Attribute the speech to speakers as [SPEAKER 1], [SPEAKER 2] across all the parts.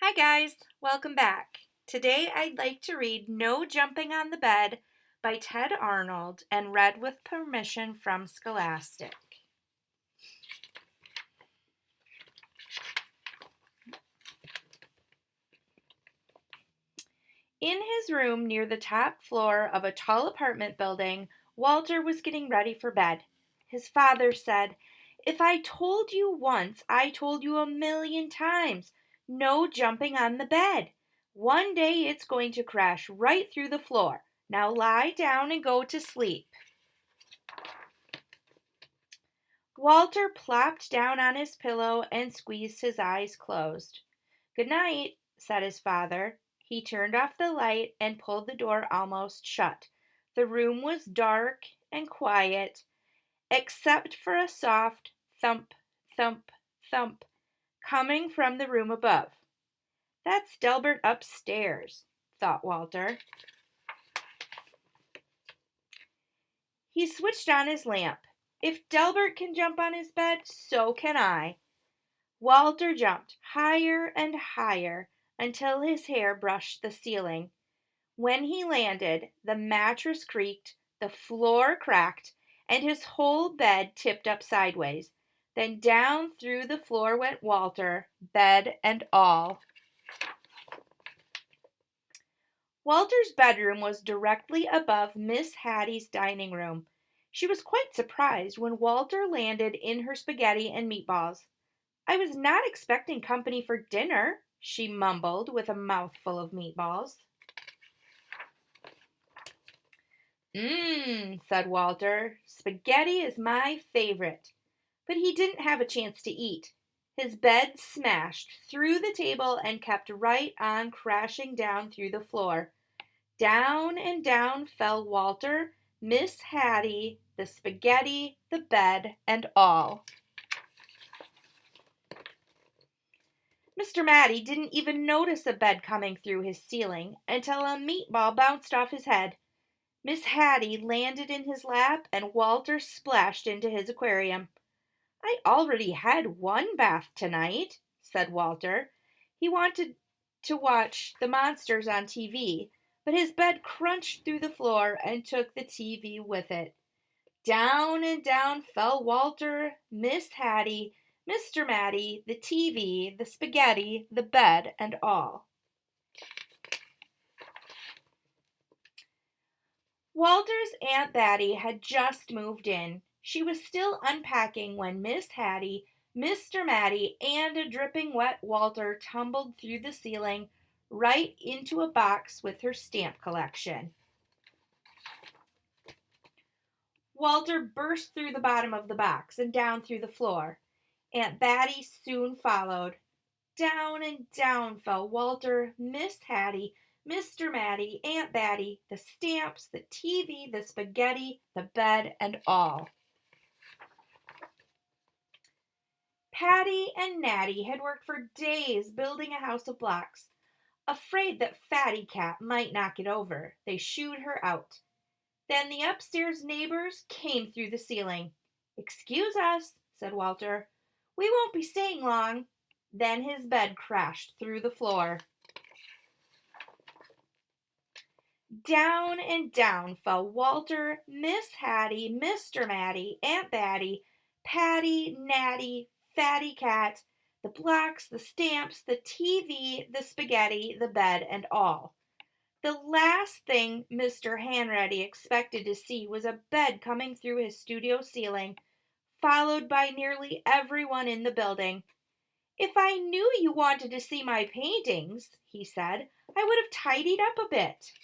[SPEAKER 1] Hi guys, welcome back. Today I'd like to read No Jumping on the Bed by Ted Arnold and read with permission from Scholastic. In his room near the top floor of a tall apartment building, Walter was getting ready for bed. His father said, "If I told you once, I told you a million times. No jumping on the bed. One day it's going to crash right through the floor. Now lie down and go to sleep." Walter plopped down on his pillow and squeezed his eyes closed. "Good night," said his father. He turned off the light and pulled the door almost shut. The room was dark and quiet, except for a soft thump, thump, thump coming from the room above. "That's Delbert upstairs," thought Walter. He switched on his lamp. If Delbert can jump on his bed, so can I. Walter jumped higher and higher until his hair brushed the ceiling. When he landed, the mattress creaked, the floor cracked, and his whole bed tipped up sideways. Then down through the floor went Walter, bed and all. Walter's bedroom was directly above Miss Hattie's dining room. She was quite surprised when Walter landed in her spaghetti and meatballs. "I was not expecting company for dinner," she mumbled with a mouthful of meatballs. Said Walter. "Spaghetti is my favorite." But he didn't have a chance to eat. His bed smashed through the table and kept right on crashing down through the floor. Down and down fell Walter, Miss Hattie, the spaghetti, the bed, and all. Mr. Matty didn't even notice a bed coming through his ceiling until a meatball bounced off his head. Miss Hattie landed in his lap and Walter splashed into his aquarium. "I already had one bath tonight," said Walter. He wanted to watch the monsters on TV, but his bed crunched through the floor and took the TV with it. Down and down fell Walter, Miss Hattie, Mr. Matty, the TV, the spaghetti, the bed, and all. Walter's Aunt Batty had just moved in. She was still unpacking when Miss Hattie, Mr. Matty, and a dripping wet Walter tumbled through the ceiling right into a box with her stamp collection. Walter burst through the bottom of the box and down through the floor. Aunt Batty soon followed. Down and down fell Walter, Miss Hattie, Mr. Matty, Aunt Batty, the stamps, the TV, the spaghetti, the bed, and all. Patty and Natty had worked for days building a house of blocks. Afraid that Fatty Cat might knock it over, they shooed her out. Then the upstairs neighbors came through the ceiling. "Excuse us," said Walter. "We won't be staying long." Then his bed crashed through the floor. Down and down fell Walter, Miss Hattie, Mr. Matty, Aunt Batty, Patty, Natty, Fatty Cat, the blocks, the stamps, the TV, the spaghetti, the bed, and all. The last thing Mr. Hanratty expected to see was a bed coming through his studio ceiling, followed by nearly everyone in the building. "If I knew you wanted to see my paintings," he said, "I would have tidied up a bit."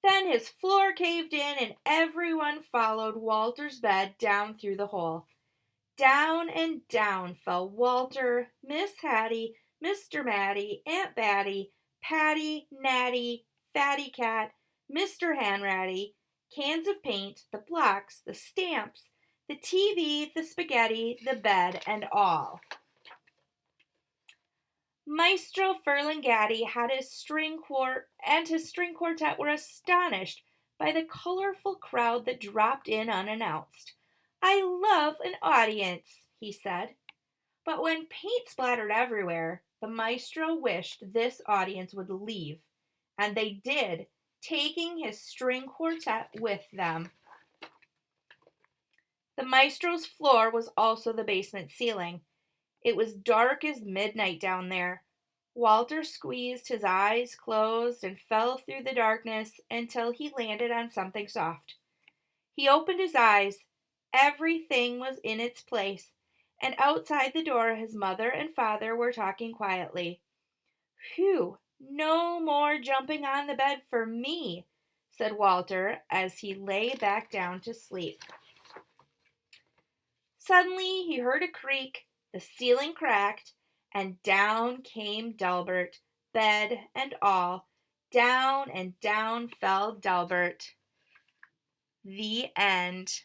[SPEAKER 1] Then his floor caved in and everyone followed Walter's bed down through the hole. Down and down fell Walter, Miss Hattie, Mr. Matty, Aunt Batty, Patty, Natty, Fatty Cat, Mr. Hanratty, cans of paint, the blocks, the stamps, the TV, the spaghetti, the bed, and all. Maestro Ferlinghetti had his string quartet were astonished by the colorful crowd that dropped in unannounced. "I love an audience," he said. But when paint splattered everywhere, the maestro wished this audience would leave, and they did, taking his string quartet with them. The maestro's floor was also the basement ceiling. It was dark as midnight down there. Walter squeezed his eyes closed and fell through the darkness until he landed on something soft. He opened his eyes. Everything was in its place, and outside the door his mother and father were talking quietly. Phew, no more jumping on the bed for me, said Walter as he lay back down to sleep. Suddenly he heard a creak, the ceiling cracked, and down came Delbert, bed and all. Down and down fell Delbert. The end.